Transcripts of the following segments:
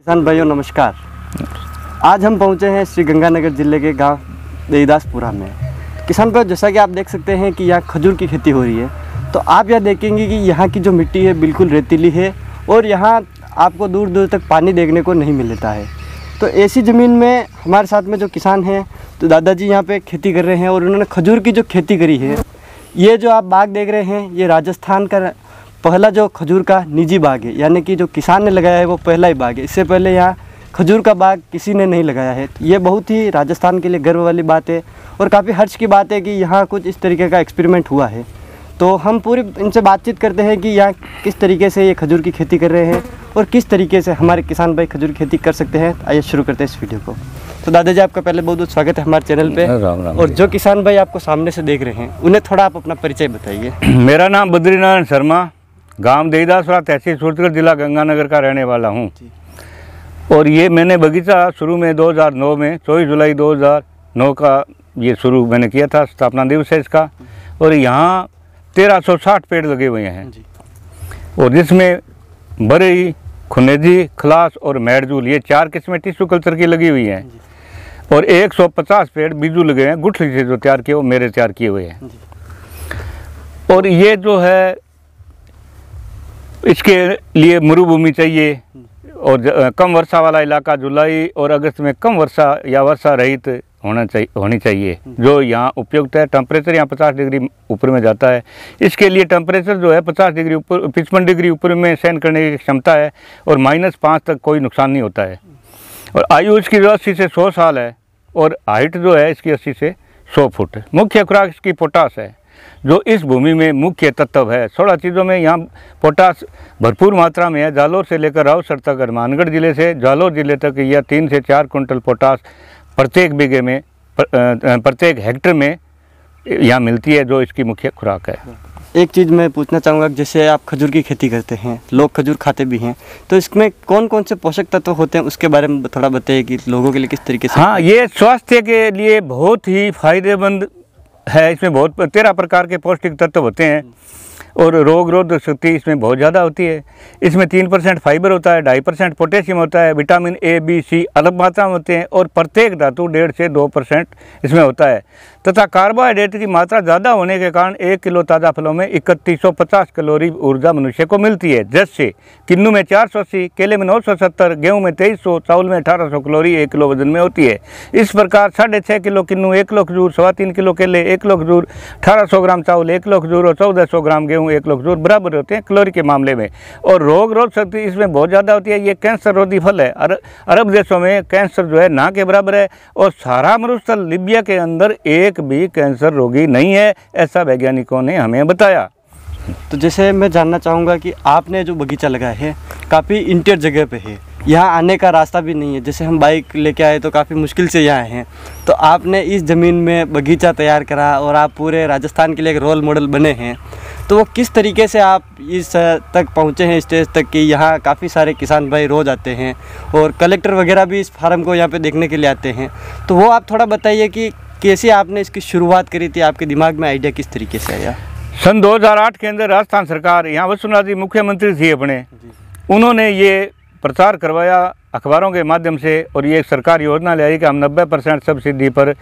किसान भाइयों नमस्कार। आज हम पहुंचे हैं श्री गंगानगर जिले के गांव देवीदासपुरा में। किसान भाइयों, जैसा कि आप देख सकते हैं कि यहाँ खजूर की खेती हो रही है, तो आप यह देखेंगे कि यहाँ की जो मिट्टी है बिल्कुल रेतीली है और यहाँ आपको दूर दूर तक पानी देखने को नहीं मिलता है। तो ऐसी ज़मीन में हमारे साथ में जो किसान हैं, तो दादाजी यहाँ पे खेती कर रहे हैं और उन्होंने खजूर की जो खेती करी है, ये जो आप बाग देख रहे हैं, ये राजस्थान का पहला जो खजूर का निजी बाग है, यानी कि जो किसान ने लगाया है वो पहला ही बाग है। इससे पहले यहाँ खजूर का बाग किसी ने नहीं लगाया है। ये बहुत ही राजस्थान के लिए गर्व वाली बात है और काफ़ी हर्ष की बात है कि यहाँ कुछ इस तरीके का एक्सपेरिमेंट हुआ है। तो हम पूरी इनसे बातचीत करते हैं कि यहाँ किस तरीके से ये खजूर की खेती कर रहे हैं और किस तरीके से हमारे किसान भाई खजूर की खेती कर सकते हैं। आइए शुरू करते हैं इस वीडियो को। तो दादाजी, आपका पहले बहुत बहुत स्वागत है हमारे चैनल पे। राम राम। और जो किसान भाई आपको सामने से देख रहे हैं, उन्हें थोड़ा आप अपना परिचय बताइए। मेरा नाम बद्रीनारायण शर्मा, गांव देवीदासपुरा, तहसील सूरतगढ़, जिला गंगानगर का रहने वाला हूं। और ये मैंने बगीचा शुरू में 2009 में 24 जुलाई 2009 का ये शुरू मैंने किया था, स्थापना दिवस है इसका। और यहाँ 1360 पेड़ लगे हुए हैं और जिसमें बरई, खुनेजी, खलास और मैडजूल, ये 4 किस्में टिश्यू कल्चर की लगी हुई हैं। और 150 पेड़ बीजू लगे हैं, गुठली से जो तैयार किए वो मेरे तैयार किए हुए हैं। और ये जो है इसके लिए मरुभूमि चाहिए और कम वर्षा वाला इलाका, जुलाई और अगस्त में कम वर्षा या वर्षा रहित होनी चाहिए, जो यहाँ उपयुक्त है। टेम्परेचर यहाँ 50 डिग्री ऊपर में जाता है। इसके लिए टेम्परेचर जो है 50 डिग्री ऊपर, 55 डिग्री ऊपर में सहन करने की क्षमता है और -5 तक कोई नुकसान नहीं होता है। और आयु इसकी 80 से 100 साल है और हाइट जो है इसकी 80 से 100 फुट। मुख्य खुराक इसकी पोटास है, जो इस भूमि में मुख्य तत्व है। 16 चीज़ों में यहाँ पोटास भरपूर मात्रा में है। जालोर से लेकर रावसर तक, हनुमानगढ़ जिले से जालोर जिले तक यह 3 से 4 कुंटल पोटास प्रत्येक बीघे में, प्रत्येक हेक्टर में यहाँ मिलती है, जो इसकी मुख्य खुराक है। एक चीज़ मैं पूछना चाहूँगा, जैसे आप खजूर की खेती करते हैं, लोग खजूर खाते भी हैं, तो इसमें कौन कौन से पोषक तत्व होते हैं उसके बारे में थोड़ा बताइए कि लोगों के लिए किस तरीके से। हाँ, ये स्वास्थ्य के लिए बहुत ही फायदेमंद है। इसमें बहुत 13 प्रकार के पौष्टिक तत्व होते हैं और रोग रोधक शक्ति इसमें बहुत ज़्यादा होती है। इसमें 3% फाइबर होता है, 2.5% पोटेशियम होता है, विटामिन ए, बी, सी अलग मात्रा में होते हैं और प्रत्येक धातु 1.5 से 2% इसमें होता है। तथा कार्बोहाइड्रेट की मात्रा ज़्यादा होने के कारण 1 किलो ताज़ा फलों में 3150 कैलोरी ऊर्जा मनुष्य को मिलती है। जैसे किन्नू में 480, केले में 970, गेहूँ में 2300, चावल में 1800 कैलोरी 1 किलो वजन में होती है। इस प्रकार 6.5 किलो किन्नू, 1 किलो खजूर, 3.25 किलो केले, 1 किलो खजूर, 1800 ग्राम चावल, 1 किलो खजूर और 1400 ग्राम गेहूँ, 1 किलो खजूर बराबर होते हैं कैलोरी के मामले में। और रोग रोध शक्ति इसमें बहुत ज़्यादा होती है। ये कैंसर रोधी फल है। अरब देशों में कैंसर जो है ना के बराबर है और सारा मरुस्थल लीबिया के अंदर एक भी कैंसर रोगी नहीं है, ऐसा वैज्ञानिकों ने हमें बताया। तो जैसे मैं जानना चाहूँगा कि आपने जो बगीचा लगाया है काफ़ी इंटीरियर जगह पे है, यहाँ आने का रास्ता भी नहीं है। जैसे हम बाइक लेके आए तो काफ़ी मुश्किल से यहाँ आए हैं, तो आपने इस ज़मीन में बगीचा तैयार करा और आप पूरे राजस्थान के लिए एक रोल मॉडल बने हैं। तो वो किस तरीके से आप इस तक पहुँचे हैं, स्टेज तक कि यहाँ काफ़ी सारे किसान भाई रोज़ आते हैं और कलेक्टर वगैरह भी इस फार्म को यहाँ पे देखने के लिए आते हैं। तो वो आप थोड़ा बताइए कि कैसे आपने इसकी शुरुआत करी थी, आपके दिमाग में आइडिया किस तरीके से आया। सन 2008 के अंदर राजस्थान सरकार, यहाँ वसुंधरा जी मुख्यमंत्री थी अपने, उन्होंने ये प्रचार करवाया अखबारों के माध्यम से और ये एक सरकार योजना ले आई कि हम 90% सब्सिडी पर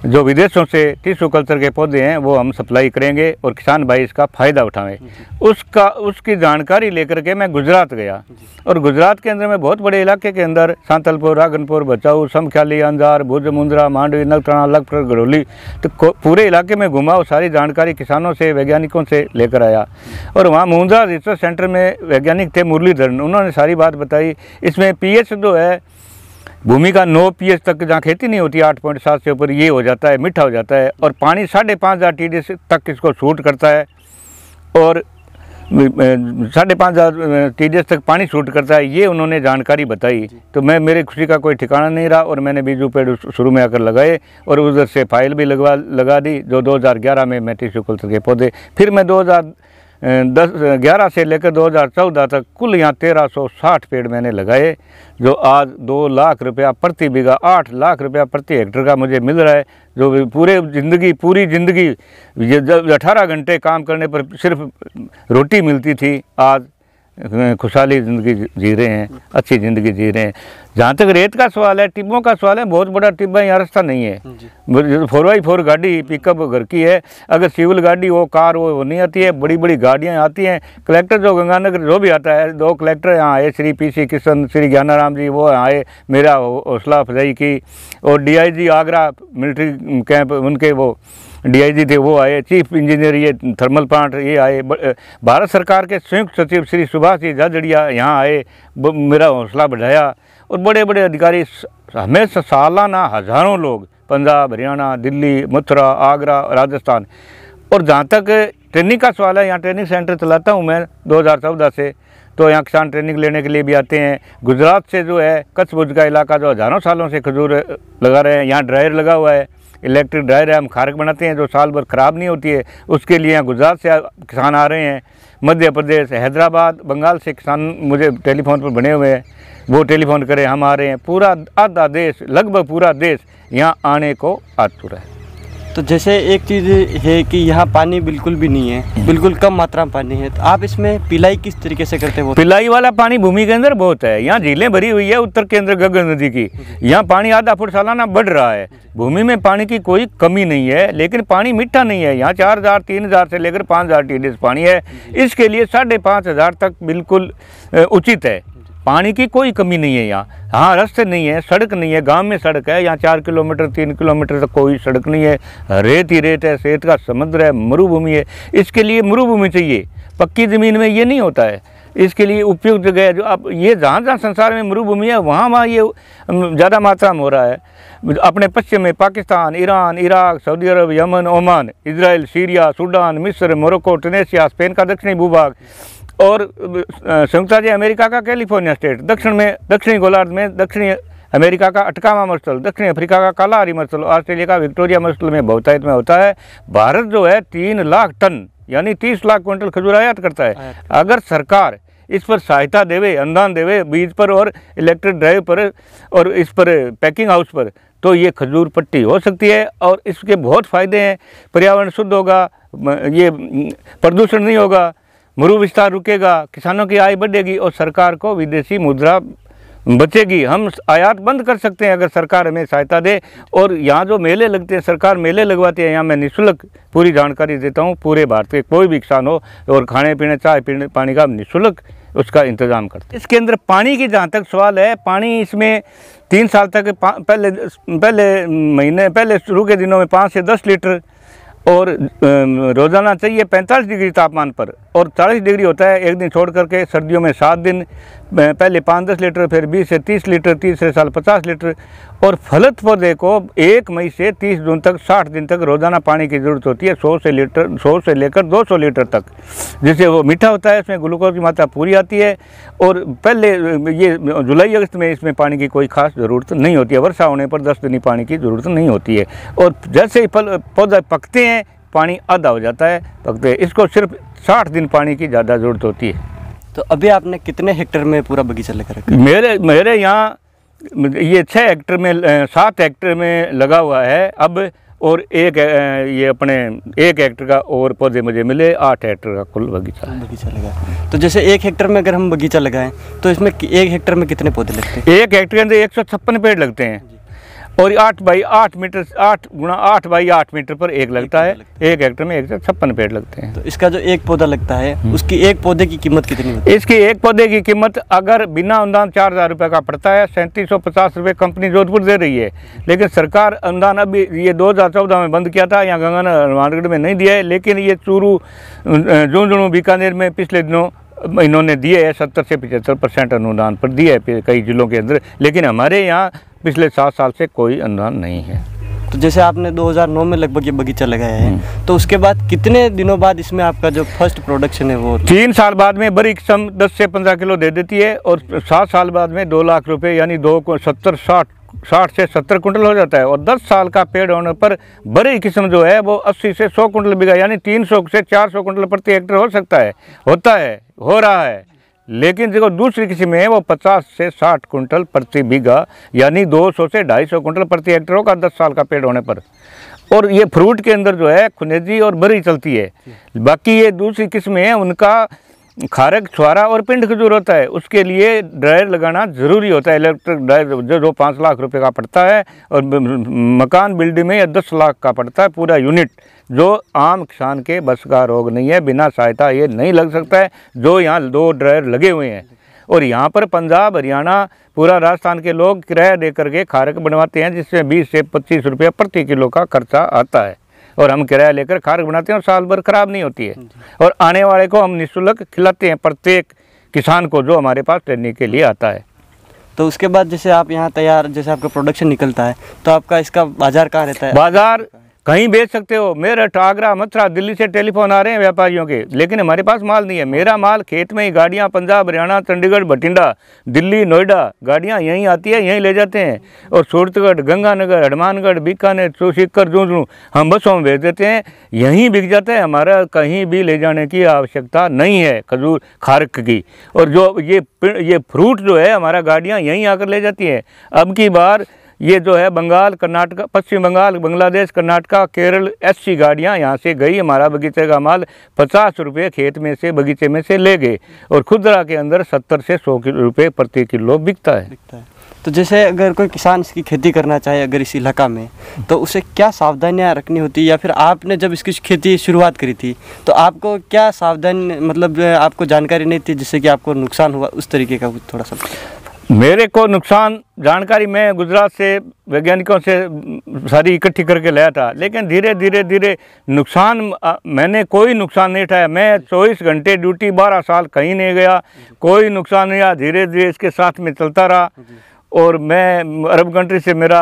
जो विदेशों से टिश्यू कल्चर के पौधे हैं वो हम सप्लाई करेंगे और किसान भाई इसका फ़ायदा उठाएं। उसकी जानकारी लेकर के मैं गुजरात गया और गुजरात के अंदर में बहुत बड़े इलाके के अंदर सांतलपुर, रागनपुर, भचाऊ, समख्याली, अंजार, भुज, मुंद्रा, मांडवी, नलथाना, लखपत, गढ़ोली, तो पूरे इलाके में घुमा और सारी जानकारी किसानों से, वैज्ञानिकों से लेकर आया। और वहाँ मुंद्रा रिसर्च सेंटर में वैज्ञानिक थे मुरलीधरन, उन्होंने सारी बात बताई। इसमें पीएच जो है भूमि का 9 पीएच तक, जहाँ खेती नहीं होती 8.7 से ऊपर, ये हो जाता है, मीठा हो जाता है। और पानी 5,500 TDS तक इसको शूट करता है और 5,500 TDS तक पानी शूट करता है, ये उन्होंने जानकारी बताई। तो मेरी खुशी का कोई ठिकाना नहीं रहा और मैंने बीजू पेड़ शुरू में आकर लगाए और उधर से फाइल भी लगा दी, जो 2011 में मैं टिश्यू कल्चर के पौधे, फिर मैं 2011 से लेकर 2014 तक कुल यहाँ 1360 पेड़ मैंने लगाए, जो आज 2 लाख रुपया प्रति बीघा, 8 लाख रुपया प्रति हेक्टर का मुझे मिल रहा है। जो पूरी ज़िंदगी जब 18 घंटे काम करने पर सिर्फ रोटी मिलती थी, आज खुशहाली ज़िंदगी जी रहे हैं, अच्छी ज़िंदगी जी रहे हैं। जहाँ तक रेत का सवाल है, टिब्बों का सवाल है, बहुत बड़ा टिब्बा यहाँ रास्ता नहीं है। 4x4 गाड़ी पिकअप घर की है, अगर सिविल गाड़ी हो, कार हो, वो नहीं आती है। बड़ी बड़ी गाड़ियाँ आती हैं। कलेक्टर जो गंगानगर जो भी आता है, 2 कलेक्टर यहाँ आए, श्री PC किशन, श्री ज्ञानाराम जी, वो आए, मेरा हौसला अफजाई की। और DIG आगरा मिलिट्री कैंप, उनके वो DIG थे, वो आए। चीफ इंजीनियर ये थर्मल प्लांट ये आए। भारत सरकार के संयुक्त सचिव श्री सुभाष जी झाझड़िया यहाँ आए, मेरा हौसला बढ़ाया। और बड़े बड़े अधिकारी, हमेशा सालाना हज़ारों लोग, पंजाब, हरियाणा, दिल्ली, मथुरा, आगरा, राजस्थान। और जहाँ तक ट्रेनिंग का सवाल है, यहाँ ट्रेनिंग सेंटर चलाता हूँ मैं 2014 से, तो यहाँ किसान ट्रेनिंग लेने के लिए भी आते हैं। गुजरात से जो है कच्छ भुज का इलाका जो हज़ारों सालों से खजूर लगा रहे हैं, यहाँ ड्रायर लगा हुआ है, इलेक्ट्रिक ड्रायर है, हम खारक बनाते हैं जो साल भर ख़राब नहीं होती है, उसके लिए यहाँ गुजरात से किसान आ रहे हैं। मध्य प्रदेश, हैदराबाद, बंगाल से किसान मुझे टेलीफोन पर बने हुए हैं, वो टेलीफोन करें, हम आ रहे हैं। पूरा आधा देश, लगभग पूरा देश यहाँ आने को आतुर है। तो जैसे एक चीज़ है कि यहाँ पानी बिल्कुल भी नहीं है, बिल्कुल कम मात्रा में पानी है, तो आप इसमें पिलाई किस तरीके से करते हो? पिलाई वाला पानी भूमि के अंदर बहुत है। यहाँ झीलें भरी हुई है उत्तर के अंदर गंगा नदी की, यहाँ पानी आधा फुट सालाना बढ़ रहा है। भूमि में पानी की कोई कमी नहीं है, लेकिन पानी मीठा नहीं है। यहाँ 4000 3000 से लेकर 5000 TDS पानी है। इसके लिए 5500 तक बिल्कुल उचित है। पानी की कोई कमी नहीं है यहाँ। हाँ, रास्ते नहीं है, सड़क नहीं है, गांव में सड़क है, यहाँ 4 किलोमीटर 3 किलोमीटर तक कोई सड़क नहीं है, रेत ही रेत है, रेत का समुद्र है, मरुभूमि है। इसके लिए मरुभूमि चाहिए, पक्की ज़मीन में ये नहीं होता है। इसके लिए उपयुक्त जगह है। जो अब ये जहाँ संसार में मरुभूमि है, वहाँ ये ज़्यादा मात्रा में हो रहा है। अपने पश्चिम में Pakistan, Iran, Iraq, Saudi Arabia, Yemen, Oman, Israel, Syria, Sudan, मिस्र, मोरक्को, ट्यूनीशिया, स्पेन का दक्षिणी भूभाग, और संयुक्त राज्य अमेरिका का कैलिफोर्निया स्टेट, दक्षिण में दक्षिणी गोलार्ध में दक्षिणी अमेरिका का अटकामा मरुस्थल, दक्षिण अफ्रीका का कालाहारी मरुस्थल, ऑस्ट्रेलिया का विक्टोरिया मरुस्थल में बहुतायत में होता है। भारत जो है 3 लाख टन यानी 30 लाख क्विंटल खजूर आयात करता है। अगर सरकार इस पर सहायता देवे, अनुदान देवे, बीज पर और इलेक्ट्रिक ड्राइव पर और इस पर पैकिंग हाउस पर, तो ये खजूर पट्टी हो सकती है। और इसके बहुत फ़ायदे हैं। पर्यावरण शुद्ध होगा, ये प्रदूषण नहीं होगा, मरु विस्तार रुकेगा, किसानों की आय बढ़ेगी और सरकार को विदेशी मुद्रा बचेगी। हम आयात बंद कर सकते हैं अगर सरकार हमें सहायता दे। और यहाँ जो मेले लगते हैं, सरकार मेले लगवाती है, यहाँ मैं निःशुल्क पूरी जानकारी देता हूँ। पूरे भारत के कोई भी किसान हो और खाने पीने, चाय पीने, पानी का निःशुल्क उसका इंतज़ाम करते हैं। इसके अंदर पानी की जहाँ तक सवाल है, पानी इसमें 3 साल तक पहले शुरू के दिनों में 5 से 10 लीटर और रोज़ाना चाहिए 45 डिग्री तापमान पर, और 40 डिग्री होता है एक दिन छोड़ करके। सर्दियों में 7 दिन, पहले 5-10 लीटर, फिर 20 से 30 लीटर, तीसरे साल 50 लीटर। और फलत पौधे को 1 मई से 30 जून तक 60 दिन तक रोज़ाना पानी की ज़रूरत होती है, 100 से लेकर 200 लीटर तक, जिससे वो मीठा होता है, इसमें ग्लूकोज की मात्रा पूरी आती है। और पहले ये जुलाई अगस्त में इसमें पानी की कोई खास ज़रूरत नहीं होती है, वर्षा होने पर 10 दिन पानी की ज़रूरत नहीं होती है। और जैसे ही पौधे पकते हैं, पानी आधा हो जाता है पकते हैं। इसको सिर्फ 60 दिन पानी की ज़्यादा ज़रूरत होती है। तो अभी आपने कितने हेक्टेयर में पूरा बगीचा लेकर रखा? मेरे यहाँ ये 6 हेक्टेयर में 7 हेक्टेयर में लगा हुआ है अब। और ये अपने 1 हेक्टेयर का और पौधे मुझे मिले, 8 हेक्टेयर का कुल बगीचा लगा। तो जैसे 1 हेक्टेयर में अगर हम बगीचा लगाएं तो इसमें 1 हेक्टेयर में कितने पौधे लगते हैं? 1 हेक्टेयर के अंदर 156 पेड़ लगते हैं और 8 बाई 8 मीटर 8 गुणा 8 बाई 8 मीटर पर एक लगता है। 1 हेक्टेयर में 156 पेड़ लगते हैं। तो इसका जो एक पौधा लगता है उसकी एक पौधे की कीमत कितनी होती है? इसकी एक पौधे की कीमत अगर बिना अनुदान 4000 रुपये का पड़ता है। 3750 रुपये कंपनी जोधपुर दे रही है, लेकिन सरकार अनुदान अभी ये 2014 में बंद किया था, यहाँ गंगानगर हनुमानगढ़ में नहीं दिया है। लेकिन ये चूरू, झुंझुनू, बीकानेर में पिछले दिनों इन्होंने दिए है 70 से 75% अनुदान पर दिए है कई जिलों के अंदर, लेकिन हमारे यहाँ पिछले 7 साल से कोई अनुदान नहीं है। तो जैसे आपने 2009 में लगभग ये बगीचा लगाया है, तो उसके बाद कितने दिनों बाद इसमें आपका जो फर्स्ट प्रोडक्शन है वो? 3 साल बाद में बड़ी किस्म 10 से 15 किलो दे देती है और 7 साल बाद में 2 लाख रुपए यानी 60 से 70 कुंटल हो जाता है। और 10 साल का पेड़ होने पर बड़ी किस्म जो है वो 80 से 100 कुंटल बिगा यानी 300 से 400 कुंटल प्रति हेक्टेयर हो सकता है, हो रहा है। लेकिन जो दूसरी किस्म है वो 50 से 60 कुंटल प्रति बीघा यानी 200 से 250 कुंटल प्रति हेक्टेयर होगा 10 साल का पेड़ होने पर। और ये फ्रूट के अंदर जो है खुनेजी और बरी चलती है। बाकी ये दूसरी किस्में हैं उनका खारक, छुआरा और पिंड खजूर होता है, उसके लिए ड्रायर लगाना ज़रूरी होता है। इलेक्ट्रिक ड्रायर जो 5 लाख रुपए का पड़ता है और मकान बिल्डिंग में या 10 लाख का पड़ता है पूरा यूनिट, जो आम किसान के बस का रोग नहीं है। बिना सहायता ये नहीं लग सकता है। जो यहाँ 2 ड्रायर लगे हुए हैं और यहाँ पर पंजाब, हरियाणा, पूरा राजस्थान के लोग किराया दे करके खारक बनवाते हैं, जिसमें 20 से 25 रुपये प्रति किलो का खर्चा आता है और हम किराया लेकर खारक बनाते हैं और साल भर खराब नहीं होती है। और आने वाले को हम निःशुल्क खिलाते हैं, प्रत्येक किसान को जो हमारे पास लेने के लिए आता है। तो उसके बाद जैसे आप यहाँ तैयार, जैसे आपका प्रोडक्शन निकलता है, तो आपका इसका बाजार कहाँ रहता है? बाजार कहीं बेच सकते हो। मेरठ, आगरा, मथुरा, दिल्ली से टेलीफोन आ रहे हैं व्यापारियों के, लेकिन हमारे पास माल नहीं है। मेरा माल खेत में ही, गाड़ियाँ पंजाब, हरियाणा, चंडीगढ़, बठिंडा, दिल्ली, नोएडा, गाड़ियाँ यहीं आती है, यहीं ले जाते हैं। और सूरतगढ़, गंगानगर, हनुमानगढ़, बीकानेर, सीकर, झुंझुनू हम बसों में भेज देते हैं, यहीं बिक जाता है। हमारा कहीं भी ले जाने की आवश्यकता नहीं है खजूर, खारक की। और जो ये फ्रूट जो है, हमारा गाड़ियाँ यहीं आकर ले जाती हैं। अब की बार ये जो है बंगाल, कर्नाटक, पश्चिम बंगाल, बांग्लादेश, कर्नाटका, केरल, ऐसी गाड़ियाँ यहाँ से गई। हमारा बगीचे का माल 50 रुपये खेत में से, बगीचे में से ले गए और खुदरा के अंदर 70 से 100 रुपये प्रति किलो बिकता है। तो जैसे अगर कोई किसान इसकी खेती करना चाहे अगर इस इलाका में, तो उसे क्या सावधानियां रखनी होती है, या फिर आपने जब इसकी खेती शुरुआत करी थी तो आपको क्या सावधानी, मतलब आपको जानकारी नहीं थी जिससे कि आपको नुकसान हुआ, उस तरीके का थोड़ा सा? मेरे को नुकसान जानकारी मैं गुजरात से वैज्ञानिकों से सारी इकट्ठी करके लाया था, लेकिन धीरे धीरे नुकसान मैंने कोई नुकसान नहीं उठाया। मैं 24 घंटे ड्यूटी, 12 साल कहीं नहीं गया, कोई नुकसान नहीं आया। धीरे धीरे इसके साथ में चलता रहा। और मैं अरब कंट्री से, मेरा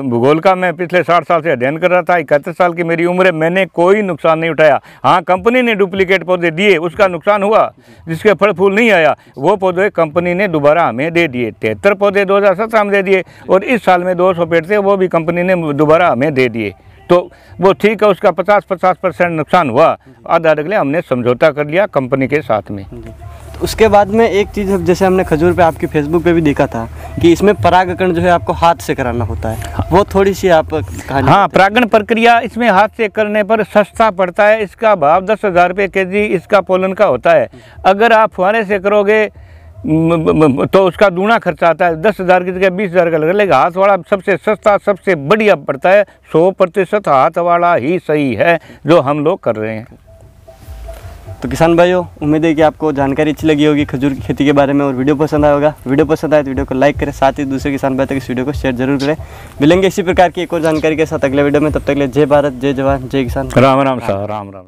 भूगोल का मैं पिछले 60 साल से अध्ययन कर रहा था। 71 साल की मेरी उम्र है, मैंने कोई नुकसान नहीं उठाया। हाँ, कंपनी ने डुप्लीकेट पौधे दिए, उसका नुकसान हुआ, जिसके फल फूल नहीं आया, वो पौधे कंपनी ने दोबारा हमें दे दिए। 73 पौधे 2017 में दे दिए और इस साल में 200 पेड़ थे, वो भी कंपनी ने दोबारा हमें दे दिए। तो वो ठीक है, उसका 50% नुकसान हुआ। आधा अगले हमने समझौता कर लिया कंपनी के साथ में। उसके बाद में एक चीज़, जैसे हमने खजूर पे आपकी फेसबुक पे भी देखा था कि इसमें परागकण जो है आपको हाथ से कराना होता है, वो थोड़ी सी आप कहानी? हाँ, परागण प्रक्रिया इसमें हाथ से करने पर सस्ता पड़ता है। इसका भाव 10,000 रुपये केजी इसका पोलन का होता है। अगर आप फुहारे से करोगे तो उसका दूना खर्चा आता है। 10,000 की जगह 20,000 का लगेगा। हाथ वाला सबसे सस्ता, सबसे बढ़िया पड़ता है। 100% हाथ वाला ही सही है जो हम लोग कर रहे हैं। तो किसान भाइयों, उम्मीद है कि आपको जानकारी अच्छी लगी होगी खजूर की खेती के बारे में और वीडियो पसंद आया होगा। वीडियो पसंद आए तो वीडियो को लाइक करें, साथ ही दूसरे किसान भाई तक इस वीडियो को शेयर जरूर करें। मिलेंगे इसी प्रकार की एक और जानकारी के साथ अगले वीडियो में। तब तक के लिए जय भारत, जय जवान, जय किसान। राम राम साहब, राम राम।